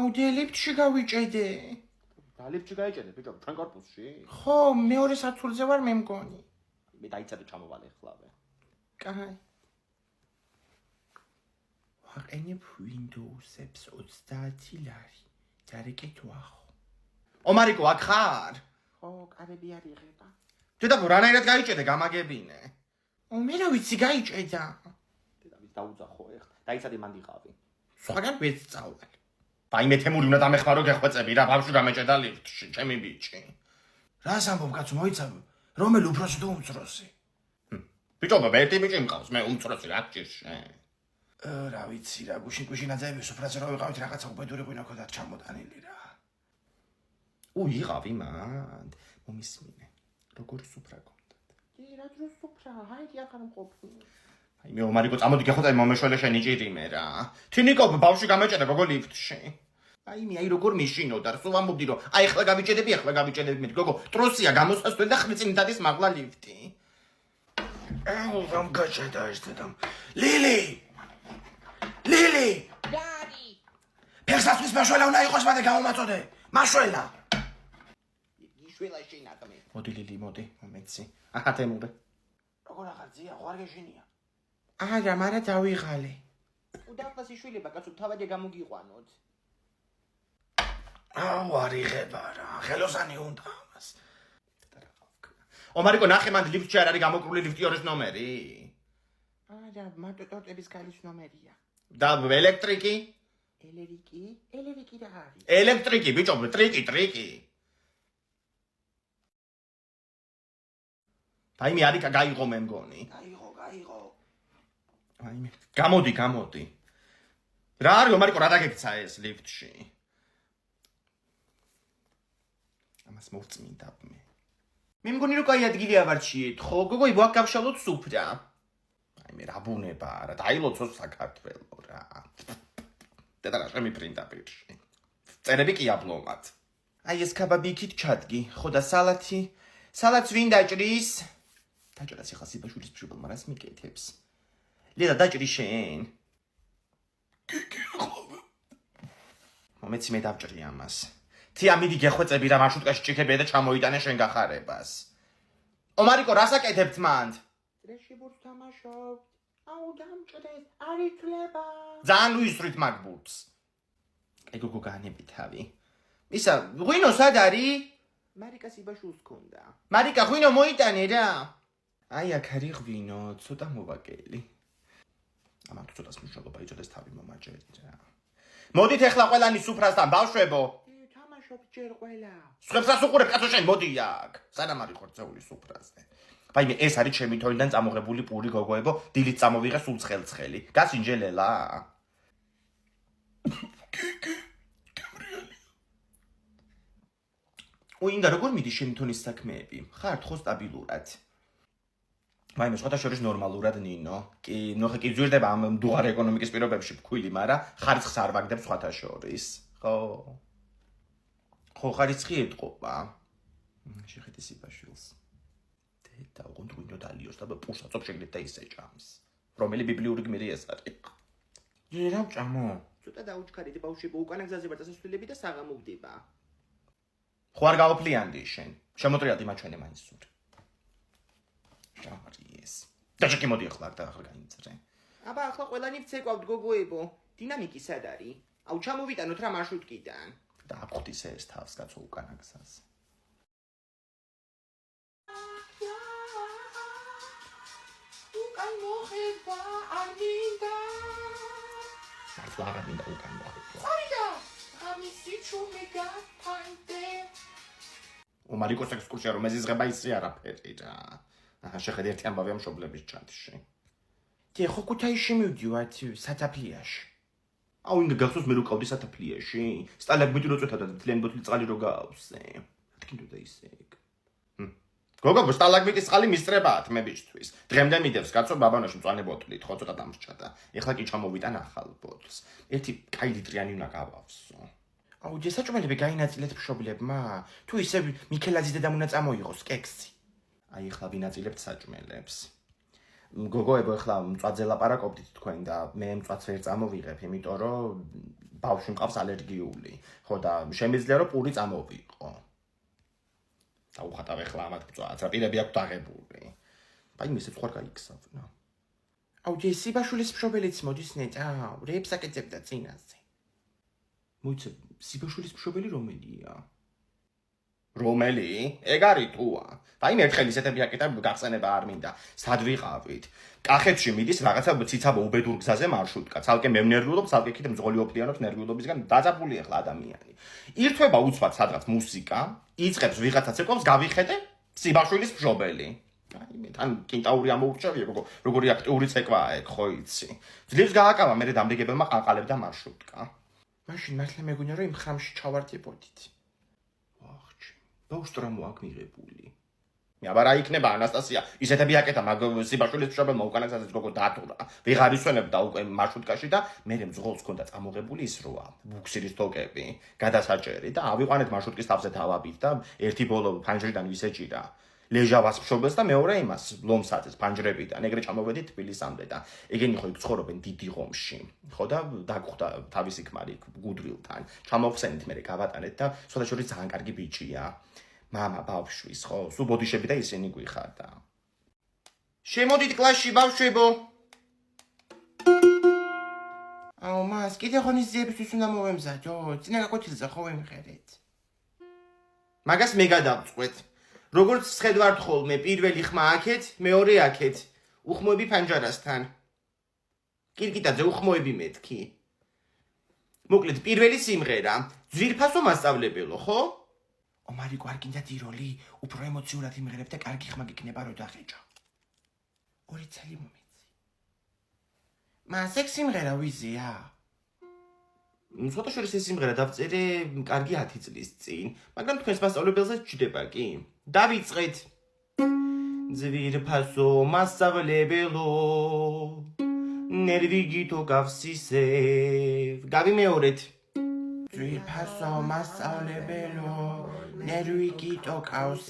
აუდიელიფტში გავიჭედე. დალიფტში გაიჭედე, ბიჭო, ჩვენ კორპუსში? ხო, მეორე სართულზე ვარ მე მგონი. მე დაიცადე ჩამოვალე ხლავე. კაი. ვაყენებ Windows-ებს 30 ლარი. დარეკეთვა ხო. ომარიკო, აქ ხარ? ხო, კარები არ იღება. დედა, რანაირად გაიჭედე, გამაგებინე. მე რა ვიცი გაიჭედა. დედამის დაუძახო ეხლა. დაიცადე მანდიყავი. სხვაგან ვეცწავლე. მე თემური უნდა დამეხმარო გეხვეწები რა, ბავშვი გამეჭედა ლიფტში, ჩემი ბიჭი. რას ამბობ კაცო, მოიცავ, რომელი უფროსი თუ უმცროსი? ბიჭო, ერთი ბიჭი მყავს, მე უმცროსი რა გჭირშე. რა ვიცი რა, გუშინ-გუშინაძეები სუფრაზე რო ვიყავით რაღაცა უბედური ღვინო ქონდა ჩამოტანილი რა. იყავი მანდ, მომისმინე. როგორ სუფრა გქონდათ? რა დროს სუფრა, ჰაიდი ახარ მყოფი. მე ომარიკო, წამოდი გეხოწე მომეშველე შენი ჭირიმე რა. თინიკო, ბავშვი გამეჭედა გოგო ლიფტში. აი როგორ მიშინოდა, სულ ამბობდი რომ ახლა გავიჭედები, მე გოგო, ტროსია გამოსასწრე და ხმიწინ დადის მაღლა ლიფტი. რამ გაჭედა ეს დედამ. ლილი! დადი! ფეხსაცმლის მაშველა უნდა იყოს მანდე გამომაწოდე. მაშველა. იშველა შინატმე. მოდი ლილი, მოდი, მომეცი. თემურე. როგორ ახარძია, ხო არ გეშინია? არა, მარა დავიღალე. უდაფას იშვილება, კაცო, თავადე გამოგიყვანოთ. არ იღება რა, ხელოსანი უნდა ამას. ომარიკო, ნახე მანდ ლიფტში არ არის გამოკრული ლიფტი 2 ნომერი? არა, მარტო ტორტების გალის ნომერია. და ელექტრიკი? ელერიკი რა არის? ელექტრიკი, ბიჭო, ტრიკი. მე არიკა გაიღო მე მგონი. გაიღო. გამოდი. რა არის ომარიკო, რა დაგექცა ეს ლიფტში? ამას მოვწმინდა მე. მე მგონი რომ კაი ადგილი ავარჩიეთ, ხო? გოგოი, ვაკავშიროთ სუფრა. მე რა ბუნება რა, დაილოცო საქართველო რა. და რა შემიფრინდა პირში. წერები კი აბლომად. ეს კაბაბი იქით ჩადგი, ხო და სალათს ვინ დაჭრის? დაჭრას ახლა სიბაშურის ბჟუბელმა რას მიკეთებს? ლედა დაჭრი შენ? მომეცი მე დავჭრი ამას. თია მიდი გეხვეწები რა მარშრუტკაში ჭიქებია და ჩამოიტანე შენ გახარებას. ომარიკო, რას აკეთებთ მანდ? წრეში ბურთს თამაშობთ. დამჭრეს, არ ითვლება. ძალიან უისვრით მაგ ბურთს. გოგო განები თავი. ისა, ღვინო სად არის? მარიკა სიბაშულს ქონდა. მარიკა, ღვინო მოიტანე რა. აქ არის ღვინო, ცოტა მოვაკელი. ამან თუ ცოტას მნიშვნელობა იწოდეს თავი მომაჭრეთ რა. მოდით ახლა ყველანი სუფრასთან, ბავშვებო. თამაშობ ჯერ ყველა. სხვებსაც უყურებ, კაცო შენ მოდი აქ. სანამ არ იყორცეული სუფრაზე. მე ეს არის ჩემი თოილიდან წამოღებული პური გოგოებო, დილით წამოვიღე სულ ცხელ-ცხელი. გასინჯელელა. უინდა როგორ მიდის შენი თონის საქმეები? ხართ ხო სტაბილურად? მე სხვათა შორის ნორმალურად ნინო. კი, ნახე კი ზვირდება ამ მდუღარ ეკონომიკის პირობებში ფქვილი, მაგრამ ხარისხს არ ვაგდებ სხვათა შორის. ხო, ხარისხი ეთყობა. შეხედე სიბაშვილს. და უყუნთ ღვინო დალიოს და პურს აწობ შეგდეთ და ისე ჭამს. რომელი ბიბლიური გმირი ეს არის? რა ვჭამო? ცოტა დაუჩქარეთ ბავშვებო, უკანა გზაზე ვარ დასასვლელები და საღამოვდება. ხო არ გაოფლიანდი შენ. შემოტრიალდი მაჩვენე მაინც სულ. შამარიეს. და შეკი მოდი ახლა და ახლა გაიმწრე. აბა ახლა ყველანი ვცეკვავთ გოგოებო. დინამიკი სად არის? ჩამოვიტანოთ რა მარშრუტკიდან. და აფხტის ეს თავს კაცო უკანა გზაზე. Flagami da ukan moħibla. Farida! Għamissi ċumi għapante. Ომარიკო ექსკურსია რომ ეზიზღება ისე არაფერი რა. შეხედე ერთი ამბავი ამ მშობლების ჩათში. ხო ქუთაისში მივდივართ სათაფლიაში. ინდა გახსოვს მე რო ყავდი სათაფლიაში. სტალაგმიტი რო წვეთავდა და თლიანი ბოთლი წყალი რო გაავსე. მეთქინდოდა ისე. გოგო, სტალაგმიტის წყალი მისწრებათ მე ბიჭთვის. დღემდე მიდევს კაცო ბაბანოში მწვანე ბოთლით, ხო ცოტა დამრჩა. ეხლა კი ჩამოვიტან ახალ ბოთლს. ერთი კაი ლიტრიანი უნდა გავავსო. ჯესაჭმელები გაინაწილეთ მშობლებმა? თუ ისე მიქელაძის დედამ უნდა წამოიღოს კექსი. ეხლა ვინაწილებთ საჭმელებს. გოგოებო, ეხლა მწვაძე ლაპარაკობდით თქვენ და მე მწვადს ვერ წამოვიღებ, იმიტომ რომ ბავშვი მყავს ალერგიული. ხო და შემიძლია რომ პური წამოვიყო. დაუხატავ ეხლა ამათ მწვადს, რა პირები აქვს დაღებული. აი მისეც ხوار გაიქსავნა. აუ სიბაშვილის მშობელიც მოდის ნეტა, რეებს აკეთებდა წინაზე. მოიცე, სიბაშვილის მშობელი რომელია? რომელი? ეგ არის თუა. აი მე ერთხელ ისეთები აკეთა გახსენება არ მინდა. სად ვიყავით? კახეთში მიდის რაღაცა ციცაბო უბედურ გზაზე მარშრუტკა. ცალკე მევნერვიულობ, ცალკე კიდე მძღოლი ოფლიანობს ნერვიულობისგან დაძაბული ახლა ადამიანი. ირთვება უცბად სადღაც მუსიკა, იწყებს ვიღაცა ცეკვავს, გავიხედე სიბაშვილის მშობელი. აი მე თან კინტაური ამოურჩევია, როგორი აქტიური ცეკვაა ეგ, ხო იცი. ძლივს გააკავა მე დამდეგებელმა ყანყალებდა მარშრუტკა. მაშინ მართლა მეგონა რომ იმ ხრამში ჩავარდებოდით. ბავშვს რა მოაქვს მიღებული? მე აბა რა იქნება ანასტასია, ისეთები აკეთა მაგ სიბაშვილის მშობელმა უკანასკნელად გოგო დათურა. ვიღარ იცვენებდა უკვე მარშრუტკაში და მე მძღოლს ჰქონდა წამოღებული ის როა, ბუქსირის თოკები, გადასაჭერი და ავიყვანეთ მარშრუტკის თავზე თავაბით და ერთი ბოლო ფანჯრიდან ვისეჭირა. ლეჟავას მშობელს და მეორე იმას ლომსაძეს ფანჯრებიდან. ეგრე ჩამოვედით თბილისამდე და ეგენი ხო იქ ცხოვრობენ დიდი ღომში. ხო და დაგხვდა თავისი ქმარი გუდვილთან. ჩამოვხსენით მე გავატანეთ და სხვადასხვა ძალიან კარგი ბიჭია. მამა ბავშვის, ხო, სულ ბოდიშები და ისინი გვიხარდა. შემოდით კლასში ბავშვებო. აუ მას კიდე ღონისძიებისთვის უნდა მოვემზადო, წინა გაკვეთილზე ხო ვიმღერეთ. მაგას მე გადავწყვეთ. როგორც სხედვართ ხოლმე, პირველი ხმა აქეთ, მეორე აქეთ. უხმოები ფანჯარასთან. კირკიტაძე უხმოები მეთქი. მოკლედ, პირველი სიმღერა, ძვირფასო მასწავლებელო, ხო? ომარიკო არ გინდა დიროლი, უფრო ემოციურად იმღერებ და კარგი ხმა გიქნება რო დაღეჭა. ორი წელი მომეცი. მას ეგ სიმღერა ვიზია? ცოტა შორის ეს სიმღერა დავწერე კარგი 10 წლის წინ, მაგრამ თქვენს მასწავლებელზე ჩდება კი. დავიწყეთ. ძვირფასო მასწავლებელო, ნერვი გითო გავსისევ. გავიმეორეთ. ძვირფასო მასწავლებელო, ნერვი გიტო ყავს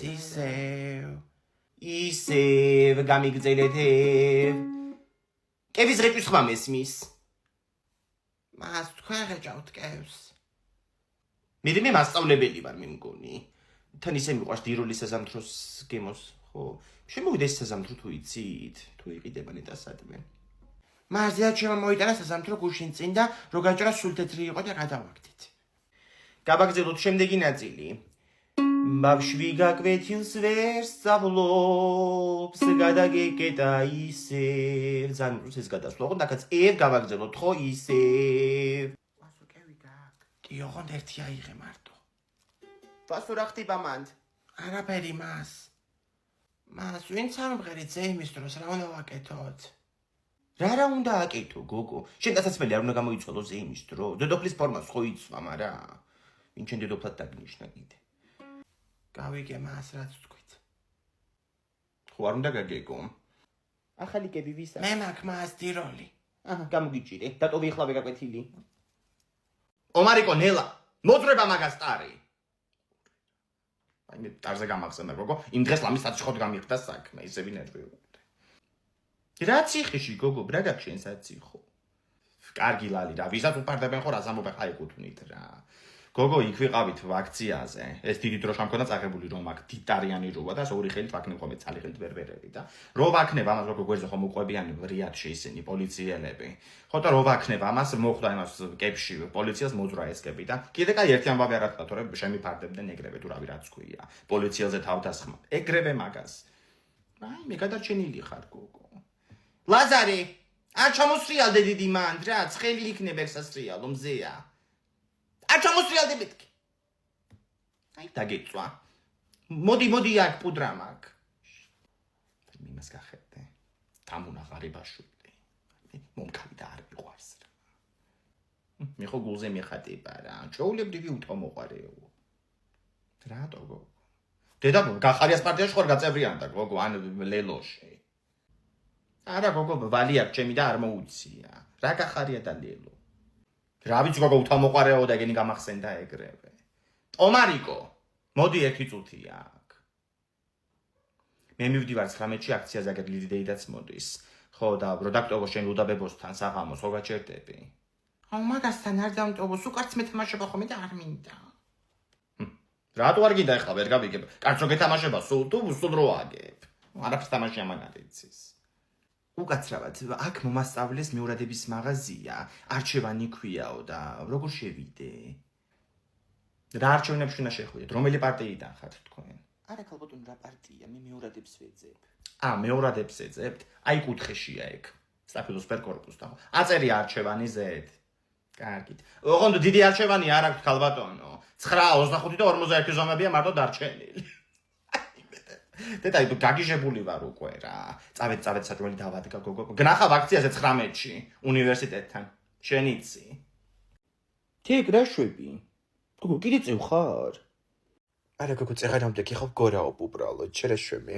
ისევ გამიგრძელეთ. კევის რეჭვის ხმა მესმის. მას თქვენ ღეჭავთ კევს. მე მასწავლებელი ვარ, მე მგონი. თან ისე მიყვარს დიროლის საზამთროს გემოს, ხო? შემოვიდა ეს საზამთრო თუ იცით? თუ იყიდება ნეტასადმე. მას ზედა შემოიტანა საზამთრო გუშინ წინ და რო გაჭრა სულ თეთრი იყო და გადავაგდით. გავაგზავნოთ შემდეგი ნაწილი. ბავშვი გაკვეთილს ვერ სწავლობს, გადაგეკეტა ისევ. ძალიან უწუს ეს გადასვლა, ხო? დაკაც ევ გავაგზავნოთ, ხო ისევ. მასო კევი გააკ. კი, ოღონდ ერთი აიღე მარტო. ვასო რა ხდება მანდ? არაფერი მას. მას ვინც არ მღერით ზეიმის დროს რა უნდა ვაკეთოთ? რა უნდა აკეთო, გოგო? შენ დასაცმელი არ უნდა გამოიცვალო ზეიმის დრო. დედოფლის ფორმას ხო იცვა, მარა ვინ შენ დედოფლად დაგნიშნა კიდე. გავიგე მას რაც თქვით. ხო არ უნდა გაგეგო. ახალი კები ვისა? მე მაქვს მას დიროლი. აჰა, გამოგიჭირე. დატოვი ახლა ვეგაკვეთილი. ომარიკო ნელა, მოძრება მაგას ტარი. აი მე ტარზე გამახსენდა, გოგო. იმ დღეს ლამის საჩხოდ გამიხდა საქმე, ისევ ნერვიულობდი. რა ციხეში, გოგო, რა გაქვს შენ საციხო? კარგი ლალი რა, ვისაც უპარდებენ ხო, რას ამბობენ, ხა ეკუთვნით რა. გოგო, იქ ვიყავით ვაქციაზე. ეს დიდი დრო შემქონდა წაღებული რომ აქ დიდარიანი როა და ორი ხელით ვაქნებ ხოლმე ცალი ხელით ვერვერები და რო ვაქნებ ამას გოგო გვერდზე ხომ უყვებიანი რიადში ისინი პოლიციელები. ხო და რო ვაქნებ ამას მოხდა იმას კეპში პოლიციას მოძრა ესკები და კიდე კაი ერთი ამბავი არ ატყდა თორე შემიფარდებდნენ ეგრევე თუ რავი რაც ქვია. პოლიციელზე თავდასხმა. ეგრევე მაგას. აი მე გადარჩენილი ხარ გოგო. ლაზარე, არ ჩამოსრიალდე დიდი მანდ რა, ცხელი იქნება ერთსასრიალო მზეა. არ ჩამოსრიალდე მეთქი. აი დაგეწვა. მოდი აქ პუდრა მაქვს. იმას გახედე. დამუნა ღარიბაშვილი. მომქარი და არ მიყვარს რა. მე ხო გულზე მეხატება რა. ჩაულებრივი უთომოყარეო. რატო გოგო? დედა გახარიას პარტიაში ხარ გაწევრიანდა გოგო ან ლელოში. არა გოგო ვალი აქვს ჩემი და არ მოუცია. რა გახარია და ლელო? რა ვიცი გოგო უთამოყარეო და ეგენი გამახსენდა ეგრევე. ომარიკო, მოდი ერთი წუთი აქ. მე მივდივარ 19-ში აქციაზე აგერ ლიდი დეიდაც მოდის. ხო და რო დაქტოვო შენ უდაბებოსთან საღამოს ხო გაჩერდები? აუ მაგასთან არ დამტოვოს, უკარც მეთამაშება ხოლმე და არ მინდა. რატო არ გინდა ეხლა ვერ გავიგებ? კაცო გეთამაშება სულ თუ სულ რო აგებ? არაფერს თამაში ამან არ იცის. უკაცრავად, აქ მომასწავლეს მეურადების მაღაზია, არჩევანი ქვიაო და როგორ შევიდე? რა არჩევნებში უნდა შეხვიდეთ? რომელი პარტიიდან ხართ თქვენ? არა ქალბატონ რა პარტია, მე მეურადებს ვეძებ. მეურადებს ეძებთ? აი კუთხეშია ეგ. საფილოსოფიურ კორპუსთან. აწერი არჩევანი ზედ. კარგით. ოღონდ დიდი არჩევანი არ აქვს ქალბატონო. 9, 25 და 41 ზომებია მარტო დარჩენილი. დედა, გაგიჟებული ვარ უკვე რა. წავედ საჭმელი დავადგა გოგო. გნახავ აქციაზე 19-ში უნივერსიტეტთან. შენ იცი? თიქ რა შვები? გოგო, კიდე წევ ხარ? არა გოგო, წეღარამდე გიხავ გორაობ უბრალოდ, შენ რა შვები?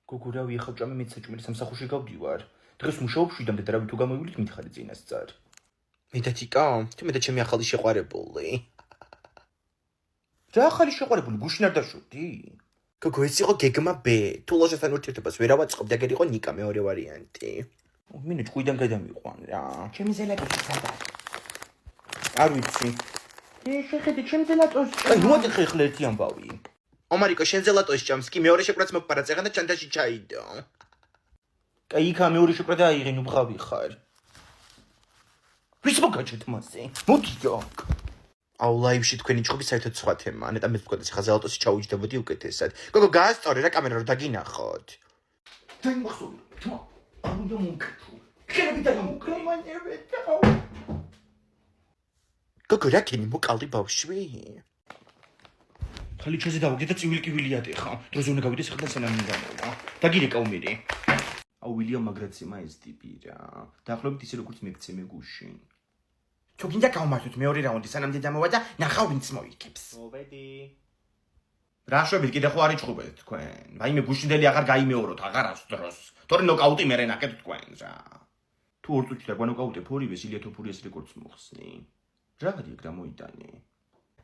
გოგო, რა ვიხავ ჭამე მე საჭმელი სამსახურში გავდივარ. დღეს მუშაობ შვიდამდე და რა ვითო გამოვივლით მითხარი წინასწარ. მედათიკა? თუ მე და ჩემი ახალი შეყვარებული. რა ახალი შეყვარებული გუშინ არ დაშვდი? გოგო, ეს იყო გეგმა B. თუ ლოჟასთან ურთიერთობას ვერ ავაწყობ და გერ იყო ნიკა მეორე ვარიანტი. მინე ჭკვიდან გადამიყვან რა. ჩემი ზელაკი სადა? არ ვიცი. შეხედე ჩემ ზელატოს. აი, მოატეხე ხლა ერთი ამბავი. ომარიკო, შენ ზელატოს ჭამს, კი მეორე შეკვრაც მოგპარა წეღან და ჩანთაში ჩაიდო. კაი, იქა მეორე შეკვრა და აიღე, ნუ ბღავი ხარ. ვის მოგაჩეთ მასე? მოდიო. აუ ლაივში თქვენი ჭხობის საერთოდ სხვა თემა. ნეტა მე ვთქვა და ხა ზელატოსი ჩაუჯდებოდი უკეთესად. გოგო, გაასწორე რა კამერა რო დაგინახოთ. დაიმახსოვრე. თმა. არ უნდა მომკეთო. ხერები დაიმოკრემანებდა. გოგო, რა კენი მოკალდი ბავშვი? ხალი ჩაზე დავაგდე და წივილ-კივილი ატეხა. დროზე უნდა გავიდეს ხალხთან სანამინდანოა. დაგირეკა უმერი. აუ ვილიამ მაგრაცემა ეს ტიპი რა. დაახლოებით ისე როგორც მეკცე მე გუშინ. თუ გინდა გავმართოთ მეორე რაუნდი სანამდე დამოვა და ნახავ ვინც მოიგებს. მოვედი. რა შვებით კიდე ხო არ იჭხუბეთ თქვენ? აი მე გუშინდელი აღარ გაიმეოროთ აღარავს დროს. თორე ნოკაუტი მერე ნახეთ თქვენ რა. თუ ორ წუთში და გვანოკაუტებ ორივეს ილია თოფურიას რეკორდს მოხსნი. რაღაცა იქ გამოიტანე.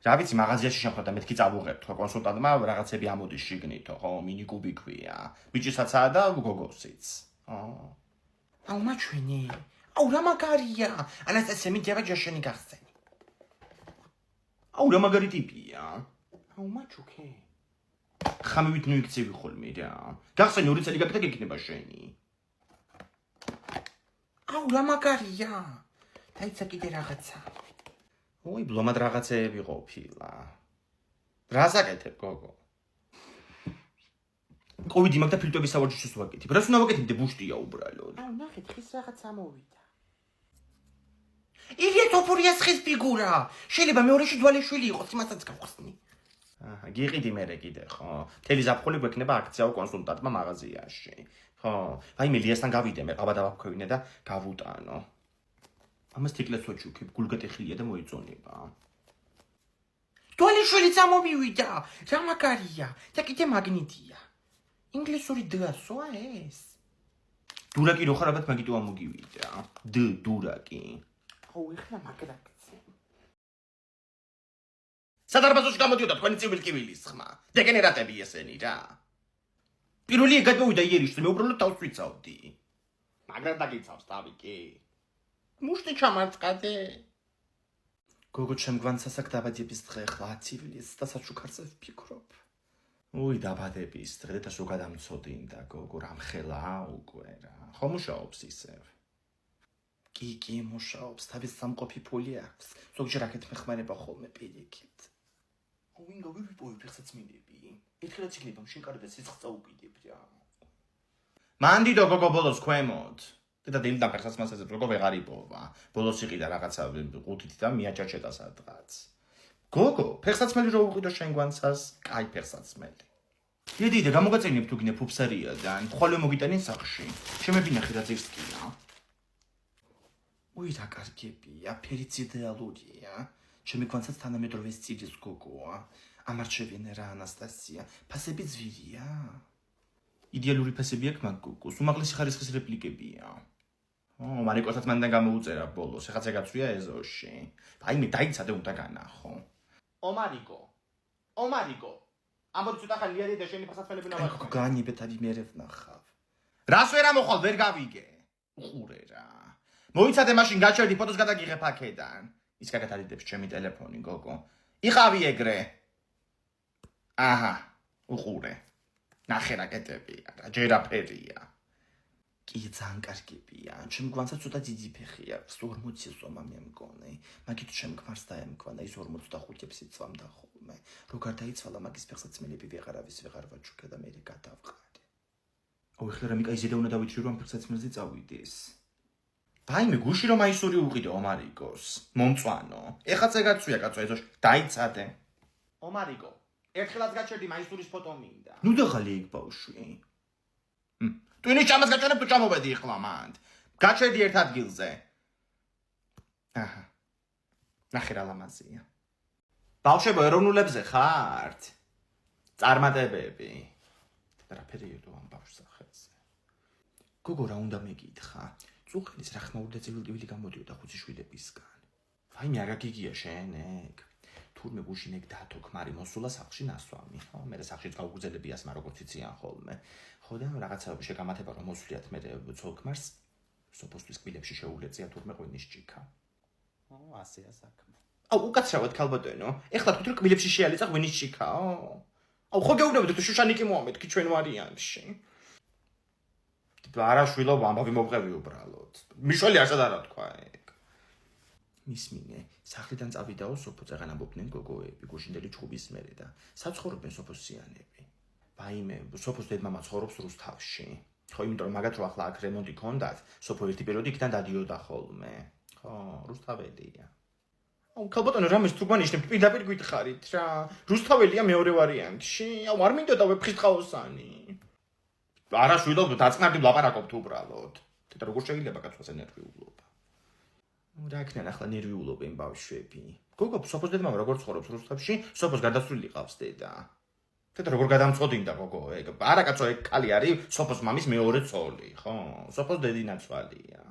რა ვიცი მაღაზიაში შევხვდა და მეთქი წავუღებ თქო კონსულტანტმა რაღაცები ამოდის შიგნითო ხო მინი კუბი ქვია. ბიჭისაცაა და გოგოსიც. აუ მაჩვენი. აუ რა მაგარია. ანასტასია მინდა ჯაშენი გახსენი. აუ რა მაგარი ტიპია. აუ მაჩუქე. ხამივით ნუ იქცევი ხოლმე რა. გახსენი 2 წელი გაკეთა გეკნება შენი. აუ რა მაგარია. დაიცა კიდე რაღაცა. ой, ბლომად რაღაცეები ყოფილა. რა საკეთებ, გოგო? კოვიდი მაგ და ფილტვების სავარჯიშოს ვაკეთებ. რას უნდა ვაკეთებდე ბუშტია უბრალოდ. აუ ნახეთ, ხის რაღაცა მოვიდა. ილია თოფურიას ხის ფიგურა. შეიძლება მეორეში დვალეშვილი იყოს, იმასაც გავხსნი. აჰა, გიყიდი მერე კიდე, ხო? თელი ზაფხული გვექნება აქციაო კონსულტანტმა მაღაზიაში. ხო, აი მე ლიასთან გავიდე, მე ყავა დავაქვევინე და გავუტანო. ამას თიკლებს ვაჩუქებ, გულგატეხილია და მოიწონება. დვალეშვილიც ამოვივიდა. რა მაგარია. და კიდე მაგნიტია. ინგლისური დასოა ეს. დურაკი რო ხარ, ალბათ მაგიტო ამოგივიდა. დურაკი. აუ ეხლა მაგრაკცე. სადარბაზოში გამოდიოდა თქვენი წივილ-კივილის ხმა. დეგენერატები ესენი რა. პირველი ეგ გადმოვიდა იერიშზე, მე უბრალოდ თავს ვიცავდი. მაგრამ დაგიცავს თავი კი. მუშტი ჩამარწყადე. გოგო ჩემგვანცას აქ დაბადების დღე ხლა ცივილის და საჩუქარზე ვფიქრობ. უი დაბადების დღე და სულ გადამწოდინდა გოგო რამხელა უკვე რა. ხო მუშაობს ისევ. კი მუშაობს, თავის სამყოფი ფული აქვს. ზოგჯერ აქეთ მეხმარება ხოლმე პირიქით. აუ ვინ გავიპოვე ფეხსაცმელები? ერთხელაც იქნება შენ კარდა სიცხს წაუკიდებ რა. მანდიდო გოგო ბოლოს ქვემოთ. და დილიდან ფეხსაცმელს გოგო ვეღარ იპოვა. ბოლოს იყიდა რაღაცა ყუთით და მიაჭაჭედა სადღაც. გოგო, ფეხსაცმელი რო უყიდო შენ გვანცას, კაი ფეხსაცმელი. დიდი გამოგაწენებ თუ გინე ფუფსარიადან, ხოლმე მოგიტანენ სახში. შემებინახე რა ძირს კია. უი რა კარგებია, ფერიც იდეალურია. ჩემი გვანცაც თანამედროვე სტილის გოგოა. ამარჩევინე რა ანასტასია, ფასები ძვირია. იდეალური ფასები აქვს მაგ გოგოს, უმაღლესი ხარისხის რეპლიკებია. მარიკოსაც მანდან გამოუწერა ბოლოს, ეხაც ეგაცვია ეზოში. აი მე დაიცადე უნდა განახო. ომარიკო. ამბობ ცოტა ხანი ლიარი და შენი ფასაცმელები გოგო განიბეთ არის მერე ვნახავ. რას ვერ ამოხვალ ვერ გავიგე. უყურე რა. მოიცადე მაშინ გაჩერდი ფოტოს გადაგიღებ აქედან. ის კარგად ადიდებს ჩემი ტელეფონი, გოგო. იყავი ეგრე. აჰა, უყურე. ნახე რა კეთებია, რა ჯერაფერია. კი ძალიან კარგებია. ჩემ გვანცა ცოტა ძიძი ფეხი აქვს. 40 ზომა მე მგონი. მაგით ჩემ ქმარს დაემქვა ის 45-ებს იწვამდა ხოლმე. რო გარდაიცვალა მაგის ფეხსაც მელები ვეღარავის ვეღარ ვაჩუქე და მე გადავყარე. აუ ეხლა რა მიკაი ზედა უნდა დავიჭრი რომ ფეხსაც მელზე წავიდეს. ბაიმე გუში რომ აისური უყიდო ომარიგოს. მომწვანო. ეხაც ეგაცვია კაცო ეზოში. დაიცადე. ომარიგო. ერთხელაც გაჩერდი მაისურის ფოტო მინდა. ნუ დახალი იქ ბავშვი. ტვინის ჭამას გაჩერებ თუ ჩამოვედი ეხლა მანდ. გაჩერდი ერთ ადგილზე. აჰა. ნახე რა ლამაზია. ბავშვებო ეროვნულებზე ხართ? წარმატებები. რაფერია თუ ამ ბავშვს სახელზე. გოგო რა უნდა მეკითხა? წუხელის რა ხმაური და ცივილ-ტივილი გამოდიოდა ხუთი შვილებისგან. ვაიმე არა გიგია შენ ეგ. თურმე გუშინ ეგ დათო ქმარი მოსულა სახლში ნასვამი. ხო, მე სახლში გაუგრძელებიას, მაგრამ როგორც იციან ხოლმე. ხო და რაღაცაები შეგამათება რომ მოსვლიათ მე ცოლ ქმარს სოფოსთვის კბილებში შეულეწია თურმე ღვინის ჭიქა. ასეა საქმე. აუ უკაცრავად ქალბატონო. ეხლა თქვით რომ კბილებში შეალეწა ღვინის ჭიქაო? აუ ხო გეუბნებით თუ შუშანიკი მოამეთქი ჩვენ ვარიანტში. არა შვილო ამბავი მოვყევი უბრალოდ. მიშველი არც არა თქვა ეგ. მისმინე, სახლიდან წავიდაო სოფო წეღან ამბობდნენ გოგოები, გუშინდელი ჩხუბის მერე და საცხოვრობენ სოფოსიანები. ბაიმე, სოფოს დედმამა ცხოვრობს რუსთავში. ხო, იმიტომ რომ მაგათ რო ახლა აქ რემონტი ქონდათ, სოფო ერთი პერიოდი იქიდან დადიოდა ხოლმე. ხო, რუსთაველია. აუ ქალბატონო რამეს თუ გვანიშნებთ პირდაპირ გითხარით რა. რუსთაველია მეორე ვარიანტში. აუ არ მინდოდა ვეფხისტყაოსანი. არა შვილო დაწნარდი ვლაპარაკობთ უბრალოდ. თეთა როგორ შეიძლება კაცვას ენერგიულობა. რა იქნება ახლა ნერვიულობა იმ ბავშვები. გოგო სოფოს დედმამა როგორ ცხოვრობს რუსთავში, სოფოს გადასვლილი ყავს დედა. თეთა როგორ გადამწოდინდა გოგო ეგ. არა კაცო ეგ კალი არის სოფოს მამის მეორე ცოლი, ხო? სოფოს დედინაცვალია.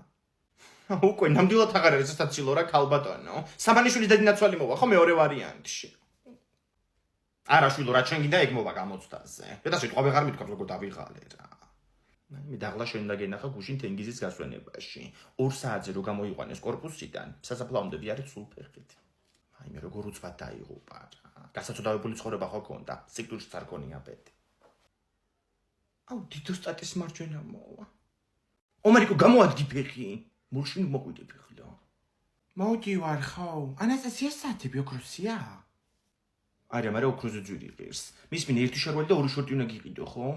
უკვე ნამდვილად აღარ არის საცილო რა ქალბატონო. სამანიშვილის დედინაცვალი მოვა ხო მეორე ვარიანტში. არა შვილო რა ჩვენ გინდა ეგ მოვა გამოცდაზე. და სიტყვა ვეღარ მithქვამს როგორ დავიღალე რა. მე დაღლა შენ და გენახა გუშინ თენგიზის გასვენებაში. 2 საათზე რო გამოიყვანეს კორპუსიდან, სასაფლაომდე ვიარეთ სულ ფეხით. აიმე როგორ უცბად დაიღუპა რა. გასაცოდავებული ცხოვრება ხო ქონდა, სიკვდილშიც არ ქონია ბედი. აუ დიდოსტატის მარჯვენა მოვა. ომარიკო გამოადგი ფეხი. მურშინ მოყვიდე ფეხლა. მოდი ვარ ხო? ანასტასია საათები ოქროსია? არა, მაგრამ ოქროზე ძვირი ღირს. მისმინე ერთი შარვალი და 2 შორტი უნდა გიყიდო, ხო?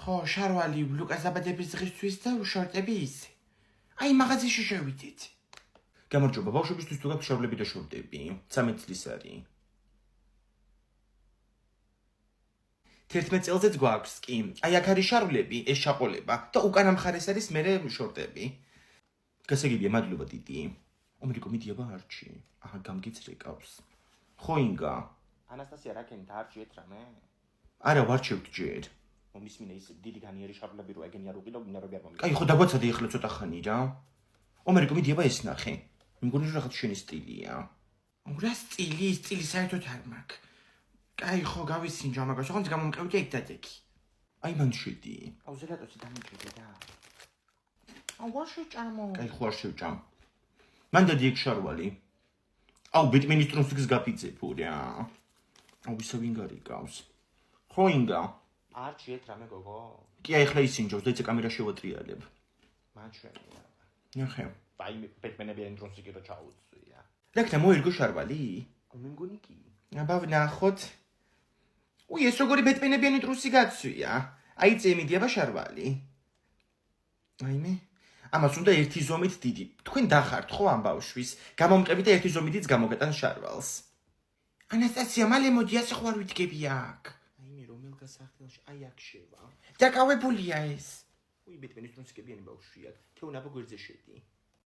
ხო, შარვალი ლუკას დაბადების დღისთვის და შორტები ისე. აი მაღაზიაში შევიდეთ. გამარჯობა, ბავშვებისთვის თუ გაქვთ შარვლები და შორტები, 13 წლის არის. 11 წელზეც გვაქვს კი. აი აქ არის შარვლები, ეს შაყოლება და უკანა მხარეს არის მერე შორტები. გასაგებია, მადლობა დიდი. ომრიკო მიდიაბა არჩი. აჰა, გამგიცრეკავს. ხო ინგა. ანასტასია რა კენ დარჩიეთ რამე? არა, ვარჩევთ ჯერ. მომისმინე ის დიდი განიერი შარვლები რო ეგენი არ უყიდო, მინდა რომ არ მომი. კაი, ხო დაგვაცადე ახლა ცოტა ხანი რა. ომრიკო მიდიაბა ეს ნახე. მიგონი რომ რაღაც შენი სტილია. რა სტილი, სტილი საერთოდ არ მაქვს. კაი, ხო გავისინჯო მაგას, ხო გამომყევდი ეგ დადექი. აი მან შედი. აუ ზელატოსი დამიჭირე და. აუ ვაშე ჭამო. კაი, ხო არ შევჭამ. მან დადი ეგ შარვალი. აუ ბიტმინის ტრუსიკს გაფიცებო რა. აუ ისე ვინ გარიკავს. ხო ინგა. არ ჭიეთ რამე გოგო. კი აი ახლა ისინჯობს და იცი კამერა შევატრიალებ. მაჩვენია. ნახე. ბაიმე ბეტმენებიანი ტრუსიკი რო ჩაუწვია. რა ქნა მოერგო შარვალი? მე მგონი კი. აბა ვნახოთ. უი ეს როგორი ბეტმენებიანი ტრუსი გაცვია. აი წემიდიაბა შარვალი. აიმე. ამას უნდა ერთი ზომით დიდი. თქვენ დახართ ხო ამ ბავშვის? გამომყევი და ერთი ზომითიც გამოგეტან შარვალს. ანასტასია, მალე მოდი ასე ხო არ ვიდგები აქ. აიმე რომელ გასახდელში? აი აქ შევა. დაკავებულია ეს. უი ბეტმენის ტრუსიკებიანი ბავშვია. თეუნაბა გვერდზე შედი.